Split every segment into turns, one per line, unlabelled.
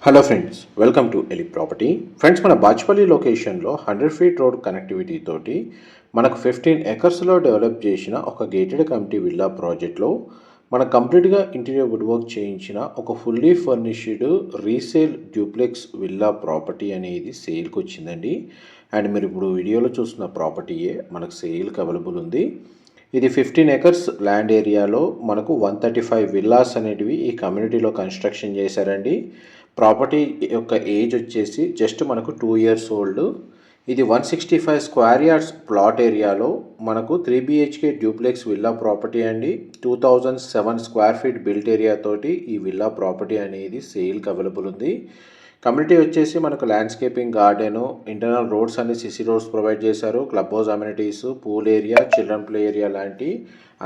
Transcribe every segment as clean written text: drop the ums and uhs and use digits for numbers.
Hello friends, welcome to ఎలి property. Friends, మన బాచ్పల్లి లొకేషన్లో 100 ఫీట్ రోడ్ కనెక్టివిటీ తోటి మనకు 15 ఎకర్స్లో డెవలప్ చేసిన ఒక గేటెడ్ కమ్యూనిటీ విల్లా ప్రాజెక్ట్లో మనకు కంప్లీట్గా ఇంటీరియర్ వుడ్ వర్క్ చేయించిన ఒక fully furnished resale duplex villa property అనేది సేల్కి వచ్చిందండి. అండ్ మీరు ఇప్పుడు వీడియోలో చూస్తున్న ప్రాపర్టీయే మనకు సేల్కి అవైలబుల్ ఉంది. ఇది 15 ఎకర్స్ ల్యాండ్ ఏరియాలో మనకు 135 విల్లాస్ అనేటివి ఈ కమ్యూనిటీలో కన్స్ట్రక్షన్ చేశారండి. ప్రాపర్టీ యొక్క ఏజ్ వచ్చేసి జస్ట్ మనకు 2 ఇయర్స్ ఓల్డ్. ఇది 165 స్క్వేర్ యార్డ్స్ ప్లాట్ ఏరియాలో మనకు 3 BHK డ్యూప్లెక్స్ విల్లా ప్రాపర్టీ అండి. 2007 స్క్వేర్ ఫీట్ బిల్ట్ ఏరియా తోటి ఈ విల్లా ప్రాపర్టీ అనేది సేల్కి అవైలబుల్ ఉంది. కమ్యూనిటీ వచ్చేసి మనకు ల్యాండ్స్కేపింగ్ గార్డెను, ఇంటర్నల్ రోడ్స్ అన్ని సిసి రోడ్స్ ప్రొవైడ్ చేశారు. Club house amenities, pool area, children play area లాంటి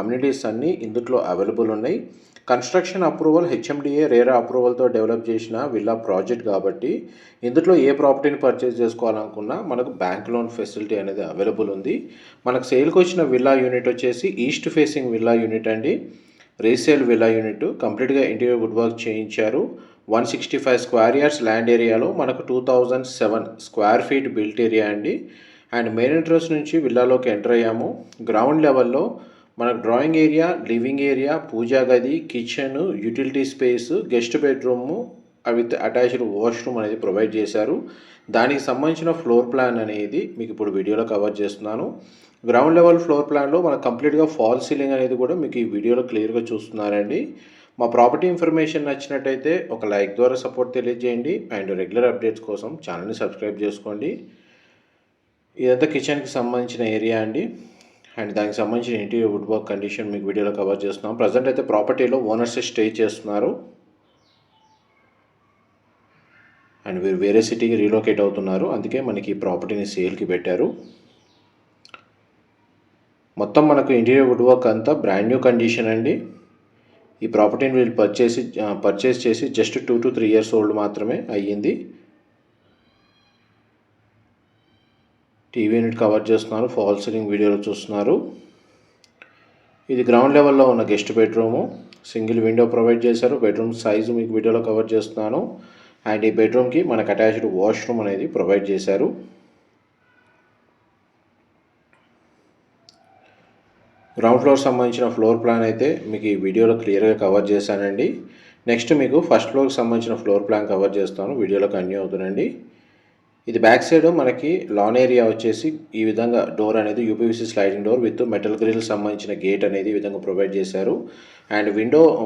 అమ్యూనిటీస్ అన్నీ ఇందులో అవైలబుల్ ఉన్నాయి. కన్స్ట్రక్షన్ అప్రూవల్ హెచ్ఎండిఏ రేరా అప్రూవల్తో డెవలప్ చేసిన విల్లా ప్రాజెక్ట్ కాబట్టి ఇందులో ఏ ప్రాపర్టీని పర్చేస్ చేసుకోవాలనుకున్నా మనకు బ్యాంక్ లోన్ ఫెసిలిటీ అనేది అవైలబుల్ ఉంది. మనకు సేల్కి వచ్చిన విల్లా యూనిట్ వచ్చేసి ఈస్ట్ ఫేసింగ్ విల్లా యూనిట్ అండి. రీసేల్ విల్లా యూనిట్ కంప్లీట్గా ఇంటీరియర్ వుడ్ వర్క్ చేయించారు. 165 స్క్వేర్ యార్డ్స్ ల్యాండ్ ఏరియాలో మనకు 2007 స్క్వేర్ ఫీట్ బిల్ట్ ఏరియా అండి. అండ్ మెయిన్ ఎంట్రన్స్ నుంచి విల్లాలోకి ఎంటర్ అయ్యాము. గ్రౌండ్ లెవెల్లో మనకు డ్రాయింగ్ ఏరియా, లివింగ్ ఏరియా, పూజా గది, kitchen, utility space, guest bedroom with attached washroom అనేది ప్రొవైడ్ చేశారు. దానికి సంబంధించిన ఫ్లోర్ ప్లాన్ అనేది మీకు ఇప్పుడు వీడియోలో కవర్ చేస్తున్నాను. గ్రౌండ్ లెవెల్ ఫ్లోర్ ప్లాన్లో మనకు కంప్లీట్గా ఫాల్ సీలింగ్ అనేది కూడా మీకు ఈ వీడియోలో క్లియర్గా చూస్తున్నారండి. మా ప్రాపర్టీ ఇన్ఫర్మేషన్ నచ్చినట్టయితే ఒక లైక్ ద్వారా సపోర్ట్ తెలియజేయండి. అండ్ రెగ్యులర్ అప్డేట్స్ కోసం ఛానల్ని సబ్స్క్రైబ్ చేసుకోండి. ఇదంతా కిచెన్కి సంబంధించిన ఏరియా అండి. అండ్ దానికి సంబంధించిన ఇంటీరియర్ వుడ్ వర్క్ కండిషన్ మీకు వీడియోలో కవర్ చేస్తున్నాం. ప్రజెంట్ అయితే ప్రాపర్టీలో ఓనర్స్ స్టే చేస్తున్నారు అండ్ వీరు వేరే సిటీకి రీలొకేట్ అవుతున్నారు. అందుకే మనకి ఈ ప్రాపర్టీని సేల్కి పెట్టారు. మొత్తం మనకు ఇంటీరియర్ వుడ్ వర్క్ అంతా బ్రాండ్ న్యూ కండిషన్ అండి. ఈ ప్రాపర్టీని వీళ్ళు పర్చేస్ చేసి జస్ట్ 2 to 3 ఇయర్స్ ఓల్డ్ మాత్రమే అయ్యింది. టీవీ యూనిట్ కవర్ చేస్తున్నారు, ఫాల్ సీలింగ్ వీడియోలో చూస్తున్నారు. ఇది గ్రౌండ్ లెవెల్లో ఉన్న guest bedroom, single window provide చేశారు. బెడ్రూమ్ సైజు మీకు వీడియోలో కవర్ చేస్తున్నాను. అండ్ ఈ బెడ్రూమ్కి మనకు అటాచ్డ్ వాష్రూమ్ అనేది ప్రొవైడ్ చేశారు. గ్రౌండ్ ఫ్లోర్ సంబంధించిన ఫ్లోర్ ప్లాన్ అయితే మీకు ఈ వీడియోలో క్లియర్గా కవర్ చేశానండి. నెక్స్ట్ మీకు ఫస్ట్ ఫ్లోర్కి సంబంధించిన ఫ్లోర్ ప్లాన్ కవర్ చేస్తాను, వీడియోలో కంటిన్యూ అవుతుందండి. ఇది బ్యాక్ సైడ్ మనకి లాన్ ఏరియా వచ్చేసి ఈ విధంగా డోర్ అనేది UPVC sliding door with metal grill సంబంధించిన గేట్ అనేది ఈ విధంగా ప్రొవైడ్ చేశారు. అండ్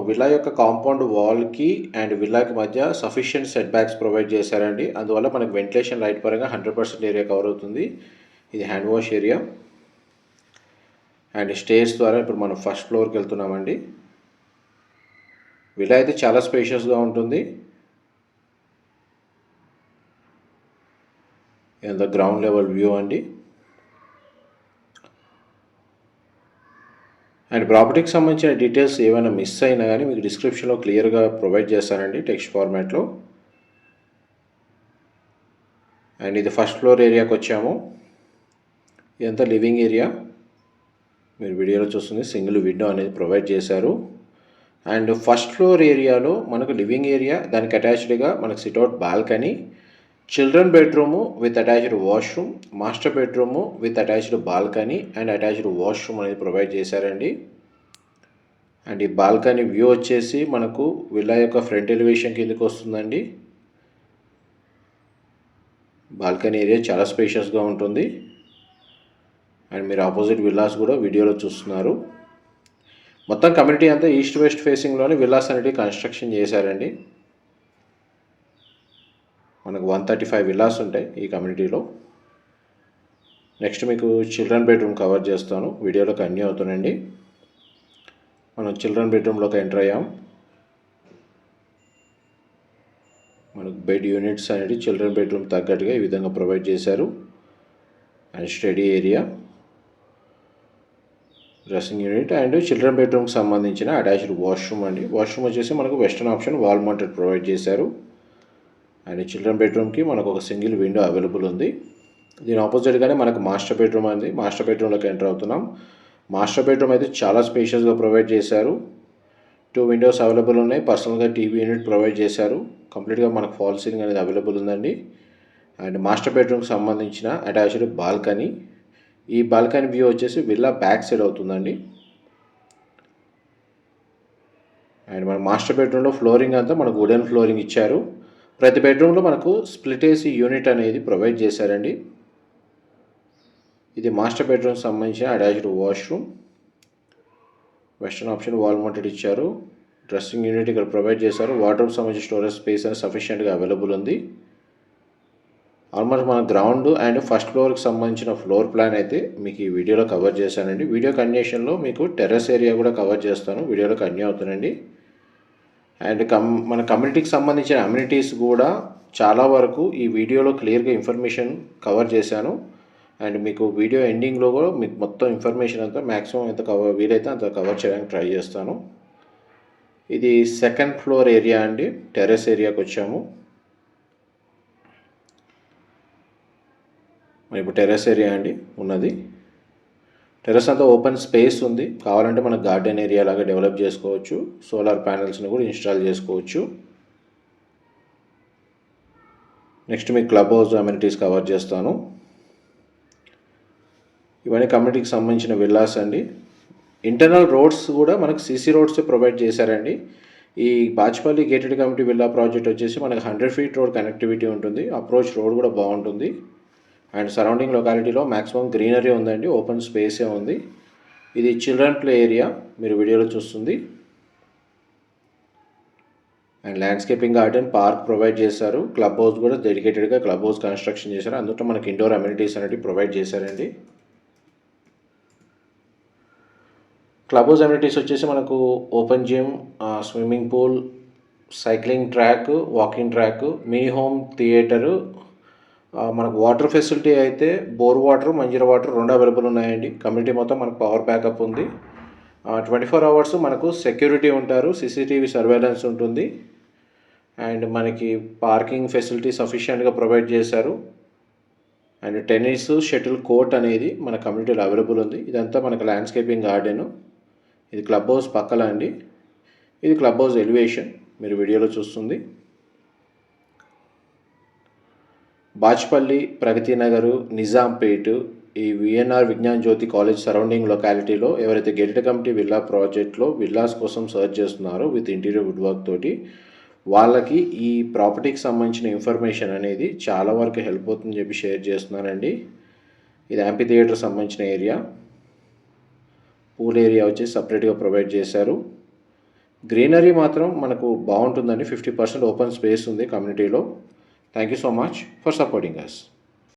విల్లా యొక్క కాంపౌండ్ వాల్కి అండ్ విల్లాకి మధ్య సఫిషియెంట్ సెట్ బ్యాక్స్ ప్రొవైడ్ చేశారండి. అందువల్ల మనకు వెంటిలేషన్ లైట్ పరంగా 100% ఏరియా కవర్ అవుతుంది. ఇది hand wash area. And stairs ద్వారా ఇప్పుడు మనం ఫస్ట్ ఫ్లోర్కి వెళ్తున్నామండి. విల్లా అయితే చాలా స్పేషియస్గా ఉంటుంది. ఇదంతా గ్రౌండ్ లెవెల్ వ్యూ అండి. అండ్ ప్రాపర్టీకి సంబంధించిన డీటెయిల్స్ ఏమైనా మిస్ అయినా కానీ మీకు డిస్క్రిప్షన్లో క్లియర్గా ప్రొవైడ్ చేస్తానండి టెక్స్ట్ ఫార్మాట్లో. అండ్ ఇది ఫస్ట్ ఫ్లోర్ ఏరియాకి వచ్చాము. ఇదంతా లివింగ్ ఏరియా, మీరు వీడియోలో చూస్తుంది సింగిల్ విండో అనేది ప్రొవైడ్ చేశారు. అండ్ ఫస్ట్ ఫ్లోర్ ఏరియాలో మనకు లివింగ్ ఏరియా, దానికి అటాచ్డ్గా మనకు sit-out balcony, children bedroom with attached washroom, master bedroom with attached balcony and attached washroom అనేది ప్రొవైడ్ చేశారండి. అండ్ ఈ బాల్కనీ వ్యూ వచ్చేసి మనకు విల్లా యొక్క ఫ్రంట్ ఎలివేషన్ కిందకి వస్తుందండి. బాల్కనీ ఏరియా చాలా స్పేషియస్గా ఉంటుంది. అండ్ మీరు ఆపోజిట్ విల్లాస్ కూడా వీడియోలో చూస్తున్నారు. మొత్తం కమ్యూనిటీ అంతా ఈస్ట్ వెస్ట్ ఫేసింగ్లోని విల్లాస్ అనేవి కన్స్ట్రక్షన్ చేశారండి. మనకు 135 విల్లాస్ ఉంటాయి ఈ కమ్యూనిటీలో. నెక్స్ట్ మీకు చిల్డ్రన్ బెడ్రూమ్ కవర్ చేస్తాను, వీడియోలో కంటిన్యూ అవుతుందండి. మనం చిల్డ్రన్ బెడ్రూమ్లోకి ఎంటర్ అయ్యాం. మనకు బెడ్ యూనిట్స్ అనేవి చిల్డ్రన్ బెడ్రూమ్ తగ్గట్టుగా ఈ విధంగా ప్రొవైడ్ చేశారు. And study area, dressing unit and children బెడ్రూమ్కి సంబంధించిన అటాచ్డ్ వాష్రూమ్ అండి. వాష్రూమ్ వచ్చేసి మనకు western option wall mounted provide చేశారు. అండ్ చిల్డ్రన్ బెడ్రూమ్కి మనకు ఒక సింగిల్ విండో అవైలబుల్ ఉంది. దీని ఆపోజిట్గానే మనకు మాస్టర్ బెడ్రూమ్ అండి. మాస్టర్ బెడ్రూమ్లోకి ఎంటర్ అవుతున్నాం. మాస్టర్ బెడ్రూమ్ అయితే చాలా స్పేషియస్గా ప్రొవైడ్ చేశారు. 2 విండోస్ అవైలబుల్ ఉన్నాయి. పర్సనల్గా టీవీ యూనిట్ ప్రొవైడ్ చేశారు. కంప్లీట్గా మనకు ఫాల్ సీలింగ్ అనేది అవైలబుల్ ఉందండి. అండ్ మాస్టర్ బెడ్రూమ్కి సంబంధించిన అటాచ్డ్ బాల్కనీ. ఈ బాల్కనీ వ్యూ వచ్చేసి విల్లా బ్యాక్ సైడ్ అవుతుందండి. అండ్ మన మాస్టర్ బెడ్రూమ్లో ఫ్లోరింగ్ అంతా మనకు వుడెన్ ఫ్లోరింగ్ ఇచ్చారు. ప్రతి బెడ్రూమ్లో మనకు స్ప్లిట్ ఏసీ యూనిట్ అనేది ప్రొవైడ్ చేశారండి. ఇది మాస్టర్ బెడ్రూమ్ సంబంధించిన attached washroom. Western option wall mounted ఇచ్చారు. డ్రెస్సింగ్ యూనిట్ ఇక్కడ ప్రొవైడ్ చేశారు. వార్డ్రోబ్ సంబంధించిన స్టోరేజ్ స్పేస్ అనేది సఫిషియెంట్గా అవైలబుల్ ఉంది. ఆల్మోస్ట్ మన గ్రౌండ్ అండ్ ఫస్ట్ ఫ్లోర్కి సంబంధించిన ఫ్లోర్ ప్లాన్ అయితే మీకు ఈ వీడియోలో కవర్ చేశానండి. వీడియో కంటిన్యూషన్లో మీకు టెర్రస్ ఏరియా కూడా కవర్ చేస్తాను. వీడియోలో కంటిన్యూ అవుతానండి. అండ్ మన కమ్యూనిటీకి సంబంధించిన అమ్యూనిటీస్ కూడా చాలా వరకు ఈ వీడియోలో క్లియర్గా ఇన్ఫర్మేషన్ కవర్ చేశాను. అండ్ మీకు వీడియో ఎండింగ్లో కూడా మీకు మొత్తం ఇన్ఫర్మేషన్ అంతా మ్యాక్సిమం ఎంత వీలైతే అంత కవర్ చేయడానికి ట్రై చేస్తాను. ఇది సెకండ్ ఫ్లోర్ ఏరియా అండి. టెర్రస్ ఏరియాకి వచ్చాము. ఇప్పుడు టెర్రస్ ఏరియా అండి ఉన్నది. టెర్రస్ అంతా ఓపెన్ స్పేస్ ఉంది. కావాలంటే మన గార్డెన్ ఏరియా లాగా డెవలప్ చేసుకోవచ్చు. సోలార్ ప్యానెల్స్ని కూడా ఇన్స్టాల్ చేసుకోవచ్చు. నెక్స్ట్ మీకు క్లబ్ హౌస్ అమ్యూనిటీస్ కవర్ చేస్తాను. ఇవన్నీ కమ్యూనిటీకి సంబంధించిన విల్లాస్ అండి. ఇంటర్నల్ రోడ్స్ కూడా మనకు సీసీ రోడ్స్ ప్రొవైడ్ చేశారండి. ఈ Bachupally gated community villa project వచ్చేసి మనకు 100 ఫీట్ రోడ్ కనెక్టివిటీ ఉంటుంది. అప్రోచ్ రోడ్ కూడా బాగుంటుంది. అండ్ సరౌండింగ్ లొకాలిటీలో మ్యాక్సిమం గ్రీనరీ ఉందండి. ఓపెన్ స్పేసే ఉంది. ఇది చిల్డ్రన్ ప్లే ఏరియా మీరు వీడియోలో చూస్తుంది. And landscaping garden park provide చేశారు. క్లబ్ హౌస్ కూడా డెడికేటెడ్గా క్లబ్ హౌస్ కన్స్ట్రక్షన్ చేశారు. అందులో మనకి ఇండోర్ అమ్యూనిటీస్ అనేవి ప్రొవైడ్ చేశారండి. క్లబ్ హౌస్ అమ్యూనిటీస్ వచ్చేసి మనకు open gym, swimming pool, cycling track, walking track, mini home theatre, మనకు వాటర్ ఫెసిలిటీ అయితే bore water, Manjira water 2 available ఉన్నాయండి. కమ్యూనిటీ మొత్తం మనకు పవర్ బ్యాకప్ ఉంది. 24 అవర్స్ మనకు సెక్యూరిటీ ఉంటారు. సీసీటీవీ సర్వేలెన్స్ ఉంటుంది. అండ్ మనకి పార్కింగ్ ఫెసిలిటీ సఫిషియెంట్గా ప్రొవైడ్ చేశారు. అండ్ టెన్నిస్ షటిల్ కోర్ట్ అనేది మన కమ్యూనిటీలో అవైలబుల్ ఉంది. ఇదంతా మనకు ల్యాండ్స్కేపింగ్ గార్డెన్. ఇది క్లబ్ హౌస్ పక్కల అండి. ఇది క్లబ్ హౌస్ ఎలివేషన్ మీరు వీడియోలో చూస్తుంది. బాచ్పల్లి, ప్రగతి నగరు, నిజాంపేట్, ఈ విఎన్ఆర్ విజ్ఞాన్ జ్యోతి కాలేజ్ సరౌండింగ్ లొకాలిటీలో ఎవరైతే గేటెడ్ కమ్యూనిటీ విల్లా ప్రాజెక్ట్లో విల్లాస్ కోసం సర్చ్ చేస్తున్నారో విత్ ఇంటీరియర్ వుడ్ వర్క్ తోటి వాళ్ళకి ఈ ప్రాపర్టీకి సంబంధించిన ఇన్ఫర్మేషన్ అనేది చాలా వరకు హెల్ప్ అవుతుందని చెప్పి షేర్ చేస్తున్నానండి. ఇది యాంపీ థియేటర్ సంబంధించిన ఏరియా. పూల్ ఏరియా వచ్చి సపరేట్గా ప్రొవైడ్ చేశారు. గ్రీనరీ మాత్రం మనకు బాగుంటుందండి. 50% ఓపెన్ స్పేస్ ఉంది కమ్యూనిటీలో. Thank you so much for supporting us.